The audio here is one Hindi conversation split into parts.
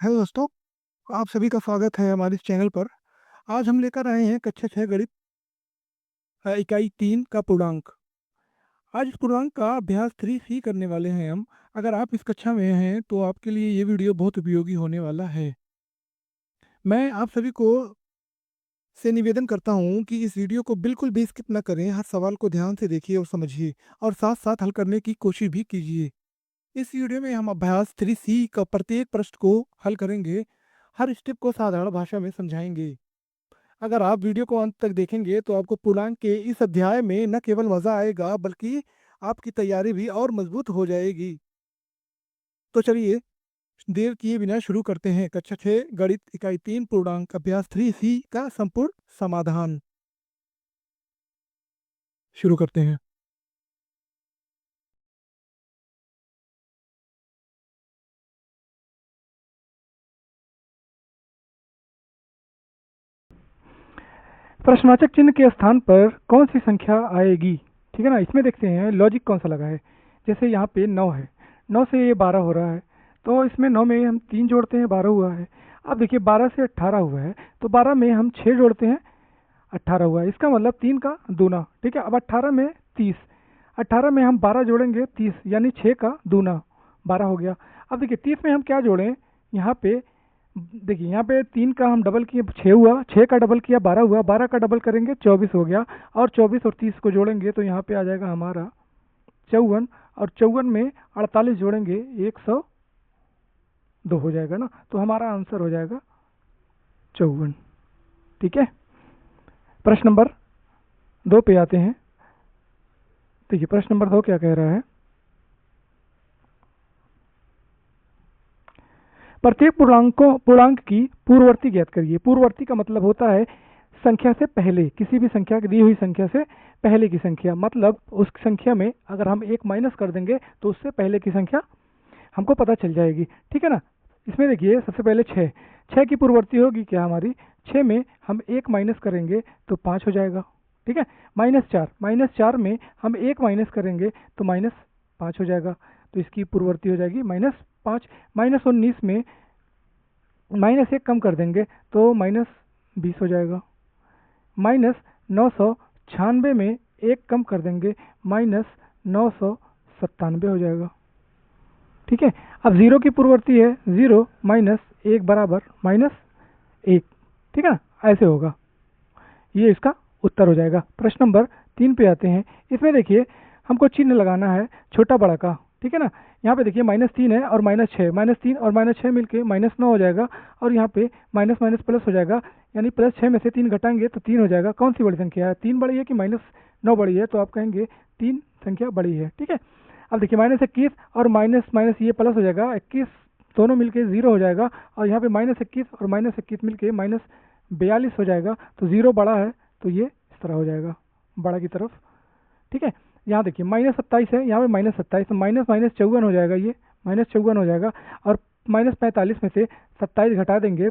हेलो दोस्तों, आप सभी का स्वागत है हमारे इस चैनल पर। आज हम लेकर आए हैं कक्षा 6 गणित इकाई 3 का पूर्णांक। आज इस पूर्णांक का अभ्यास 3C करने वाले हैं हम। अगर आप इस कक्षा में हैं तो आपके लिए ये वीडियो बहुत उपयोगी होने वाला है। मैं आप सभी को से निवेदन करता हूँ कि इस वीडियो को बिल्कुल भी स्किप ना करें, हर सवाल को ध्यान से देखिए और समझिए और साथ साथ हल करने की कोशिश भी कीजिए। इस वीडियो में हम अभ्यास 3C का प्रत्येक प्रश्न को हल करेंगे, हर स्टेप को साधारण भाषा में समझाएंगे। अगर आप वीडियो को अंत तक देखेंगे तो आपको पूर्णांक के इस अध्याय में न केवल मजा आएगा बल्कि आपकी तैयारी भी और मजबूत हो जाएगी। तो चलिए देर किए बिना शुरू करते हैं कक्षा 6 गणित इकाई 3 पूर्णांक अभ्यास 3C का संपूर्ण समाधान। शुरू करते हैं। प्रश्नवाचक चिन्ह के स्थान पर कौन सी संख्या आएगी? ठीक है ना, इसमें देखते हैं लॉजिक कौन सा लगा है। जैसे यहाँ पे 9 है, 9 से ये 12 हो रहा है, तो इसमें 9 में हम 3 जोड़ते हैं, 12 हुआ है। अब देखिए 12 से 18 हुआ है, तो 12 में हम 6 जोड़ते हैं, 18 हुआ है। इसका मतलब 3 का दूना। ठीक है, अब 18 में 30, 18 में हम 12 जोड़ेंगे 30, यानी 6 का दूना 12 हो गया। अब देखिए 30 में हम क्या जोड़ें, यहाँ पे देखिए यहाँ पे 3 का हम डबल किए 6 हुआ, 6 का डबल किया 12 हुआ, 12 का डबल करेंगे 24 हो गया, और 24 और 30 को जोड़ेंगे तो यहाँ पे आ जाएगा हमारा 54, और 54 में 48 जोड़ेंगे 102 हो जाएगा ना, तो हमारा आंसर हो जाएगा 54। ठीक है, प्रश्न नंबर 2 पे आते हैं। देखिए प्रश्न नंबर 2 क्या कह रहा है। प्रत्येक पूर्णांक की पूर्ववर्ती ज्ञात करिए। पूर्ववर्ती का मतलब होता है संख्या से पहले, किसी भी संख्या की दी हुई संख्या से पहले की संख्या। मतलब उस संख्या में अगर हम एक माइनस कर देंगे तो उससे पहले की संख्या हमको पता चल जाएगी। ठीक है ना, इसमें देखिए सबसे पहले 6, 6 की पूर्ववर्ती होगी क्या हमारी, 6 में हम एक माइनस करेंगे तो 5 हो जाएगा। ठीक है, -4, -4 में हम एक माइनस करेंगे तो -5 हो जाएगा, तो इसकी पूर्ववर्ती हो जाएगी -5। -19 में -1 कम कर देंगे तो -20 हो जाएगा। -996 में 1 कम कर देंगे -997 हो जाएगा। ठीक है, अब 0 की पूर्ववर्ती है 0 -1 बराबर -1। ठीक है ना, ऐसे होगा, ये इसका उत्तर हो जाएगा। प्रश्न नंबर 3 पे आते हैं। इसमें देखिए हमको चिन्ह लगाना है छोटा बड़ा का। ठीक है ना, यहाँ पे देखिए -3 है और -6, -3 और -6 मिलके -9 हो जाएगा, और यहाँ पे माइनस माइनस प्लस हो जाएगा, यानी +6 में से 3 घटाएंगे तो 3 हो जाएगा। कौन सी बड़ी संख्या है, 3 बड़ी है कि -9 बड़ी है, तो आप कहेंगे 3 संख्या बड़ी है। ठीक है, अब देखिए -21 और माइनस माइनस ये प्लस हो जाएगा, 21 दोनों मिलके 0 हो जाएगा, और यहाँ पे -21 और -21 मिलके -42 हो जाएगा, तो 0 बड़ा है तो ये इस तरह हो जाएगा बड़ा की तरफ। ठीक है, यहाँ देखिए -27 है, यहाँ पे -27, तो माइनस माइनस 54 हो जाएगा, ये -54 हो जाएगा, और -45 में से 27 घटा देंगे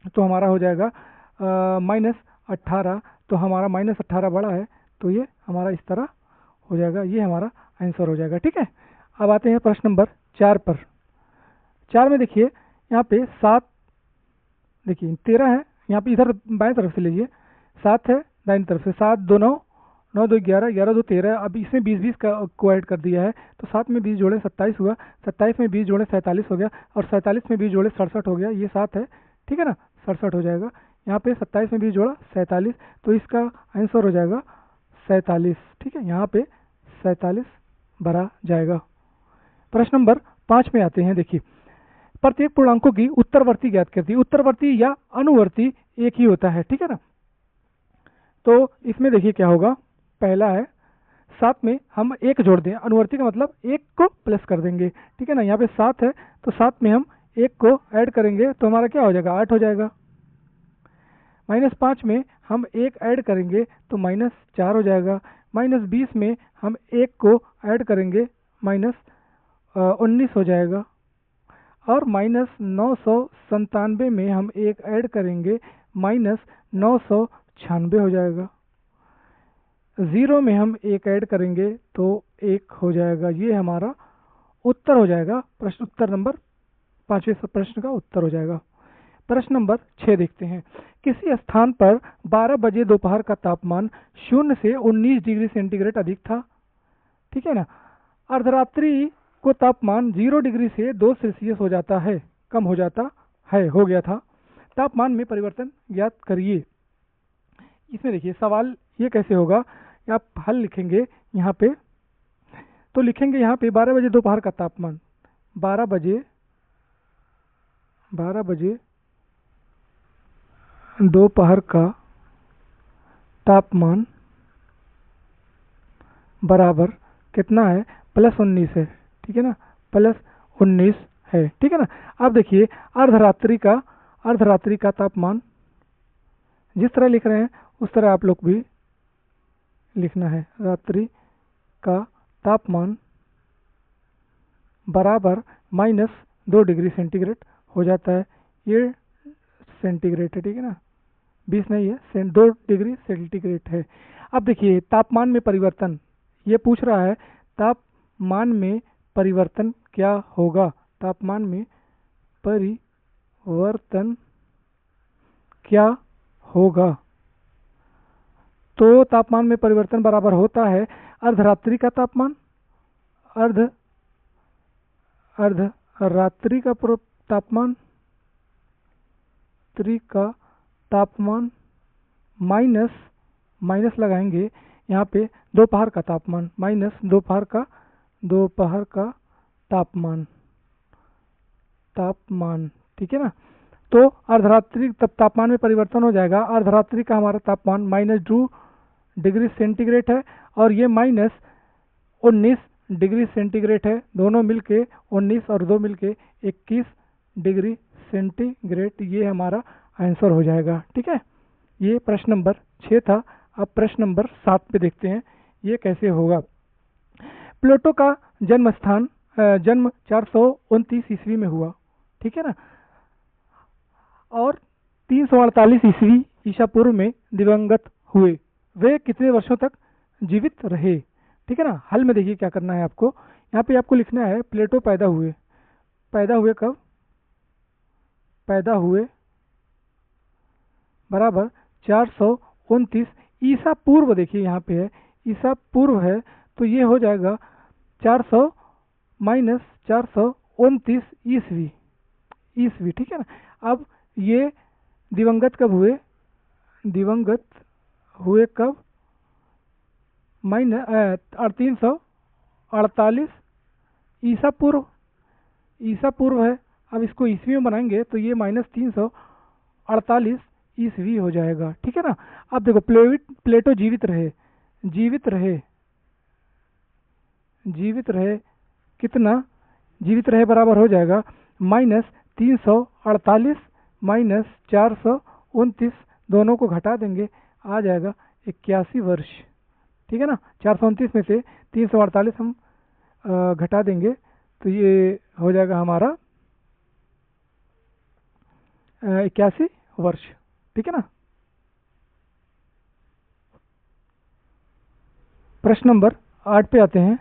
तो हमारा हो जाएगा -18, तो हमारा -18 बड़ा है, तो ये हमारा इस तरह हो जाएगा, ये हमारा आंसर हो जाएगा। ठीक है, अब आते हैं प्रश्न नंबर 4 पर। 4 में देखिए यहाँ पे 7, देखिए 13 है, यहाँ पे इधर बाएं तरफ से लीजिए, 7 है दाहिनी तरफ से, 7 2 9, 9 2 11, 11 2 13, अब इसमें 20 का को ऐड कर दिया है, तो 7 में 20 जोड़े 27 हुआ, 27 में 20 जोड़े 47 हो गया, और 47 में 20 जोड़े 67 हो गया, ये 7 है। ठीक है ना, 67 हो जाएगा। यहाँ पे 27 में 20 जोड़ा 47, तो इसका आंसर हो जाएगा 47। ठीक है, यहाँ पे 47 भरा जाएगा। प्रश्न नंबर 5 में आते हैं। देखिए प्रत्येक पूर्णांकों की उत्तरवर्ती ज्ञात करती है। उत्तरवर्ती या अनुवर्ती एक ही होता है। ठीक है ना, तो इसमें देखिए क्या होगा, पहला है 7 में हम 1 जोड़ दें, अनुवर्ती का मतलब 1 को प्लस कर देंगे। ठीक है ना, यहाँ पे 7 है, तो 7 में हम 1 को ऐड करेंगे तो हमारा क्या हो जाएगा, 8 हो जाएगा। -5 में हम 1 ऐड करेंगे तो -4 हो जाएगा। -20 में हम 1 को ऐड करेंगे -19 हो जाएगा, और -997 में हम 1 ऐड करेंगे -996 हो जाएगा। 0 में हम 1 ऐड करेंगे तो 1 हो जाएगा, ये हमारा उत्तर हो जाएगा प्रश्न उत्तर नंबर 5वें प्रश्न का उत्तर हो जाएगा। प्रश्न नंबर 6 देखते हैं। किसी स्थान पर 12 बजे दोपहर का तापमान 0 से 19 डिग्री सेंटीग्रेड अधिक था, ठीक है ना। अर्धरात्रि को तापमान 0 डिग्री से 2 सेल्सियस हो जाता है, कम हो जाता है, हो गया था। तापमान में परिवर्तन ज्ञात करिए। इसमें देखिए सवाल ये कैसे होगा, आप हल लिखेंगे यहाँ पे, तो लिखेंगे यहाँ पे 12 बजे दोपहर का तापमान, 12 बजे दोपहर का तापमान बराबर कितना है, +19 है, ठीक है ना, +19 है, ठीक है ना। अब देखिए अर्धरात्रि का तापमान जिस तरह लिख रहे हैं उस तरह आप लोग भी लिखना है। रात्रि का तापमान बराबर -2 डिग्री सेंटीग्रेड हो जाता है, ये सेंटीग्रेड है, ठीक है ना, 20 नहीं है, 2 डिग्री सेंटीग्रेड है। अब देखिए तापमान में परिवर्तन, ये पूछ रहा है तापमान में परिवर्तन क्या होगा, तापमान में परिवर्तन क्या होगा। तो तापमान में परिवर्तन बराबर होता है अर्धरात्रि का तापमान, अर्धरात्रि का तापमान माइनस लगाएंगे यहाँ पे दोपहर का तापमान, माइनस दोपहर का तापमान, ठीक है ना। तो अर्धरात्रि तब तापमान में परिवर्तन हो जाएगा। अर्धरात्रि का हमारा तापमान -2 डिग्री सेंटीग्रेड है और ये -19 डिग्री सेंटीग्रेड है, दोनों मिलके 19 और 2 मिलके 21 डिग्री सेंटीग्रेड, ये हमारा आंसर हो जाएगा, ठीक है। ये प्रश्न नंबर 6 था। अब प्रश्न नंबर 7 पे देखते हैं ये कैसे होगा। प्लेटो का जन्म 429 ईस्वी में हुआ, ठीक है ना, और 348 ईस्वी ईसा पूर्व में दिवंगत हुए। वे कितने वर्षों तक जीवित रहे, ठीक है ना। हल में देखिए क्या करना है आपको, यहाँ पे आपको लिखना है प्लेटो पैदा हुए कब, पैदा हुए बराबर 429 ईसा पूर्व, देखिए यहाँ पे है ईसा पूर्व है, तो ये हो जाएगा 400 माइनस 429 ईस्वी, ठीक है ना। अब ये दिवंगत कब हुए, कब, -348 ईसा पूर्व है। अब इसको ईस्वी में बनाएंगे तो ये -348 ईस्वी हो जाएगा, ठीक है ना। अब देखो प्लेटो जीवित रहे कितना, जीवित रहे बराबर हो जाएगा -348 -429, दोनों को घटा देंगे आ जाएगा 81 वर्ष, ठीक है ना। 429 में से 348 हम घटा देंगे तो ये हो जाएगा हमारा 81 वर्ष, ठीक है ना। प्रश्न नंबर 8 पे आते हैं।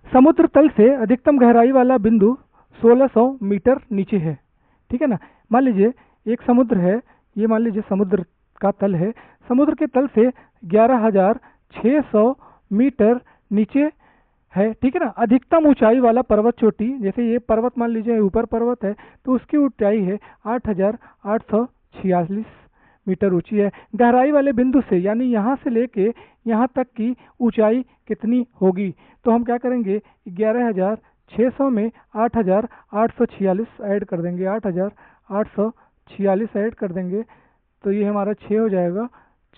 समुद्र तल से अधिकतम गहराई वाला बिंदु 1600 मीटर नीचे है, ठीक है ना। मान लीजिए एक समुद्र है, ये मान लीजिए समुद्र का तल है, समुद्र के तल से 11,600 मीटर नीचे है, ठीक है ना। अधिकतम ऊंचाई वाला पर्वत चोटी, जैसे ये पर्वत मान लीजिए ऊपर पर्वत है तो उसकी ऊंचाई है 8,846 मीटर ऊंची है। गहराई वाले बिंदु से यानी यहाँ से लेके यहाँ तक की ऊंचाई कितनी होगी, तो हम क्या करेंगे 11,600 में 8,846 ऐड कर देंगे, 8,846 ऐड कर देंगे तो ये हमारा 6 हो जाएगा,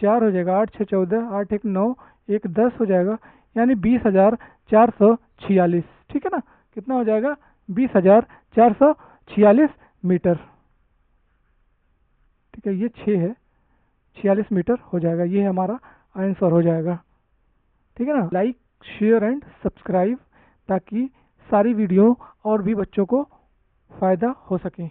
4 हो जाएगा, 8 6 14, 8 1 9, 1 10 हो जाएगा, यानी 20,446, ठीक है ना। कितना हो जाएगा 20,446 मीटर, ठीक है। ये 6 है, 46 मीटर हो जाएगा, ये हमारा आंसर हो जाएगा, ठीक है ना। लाइक शेयर एंड सब्सक्राइब ताकि सारी वीडियो और भी बच्चों को फ़ायदा हो सके।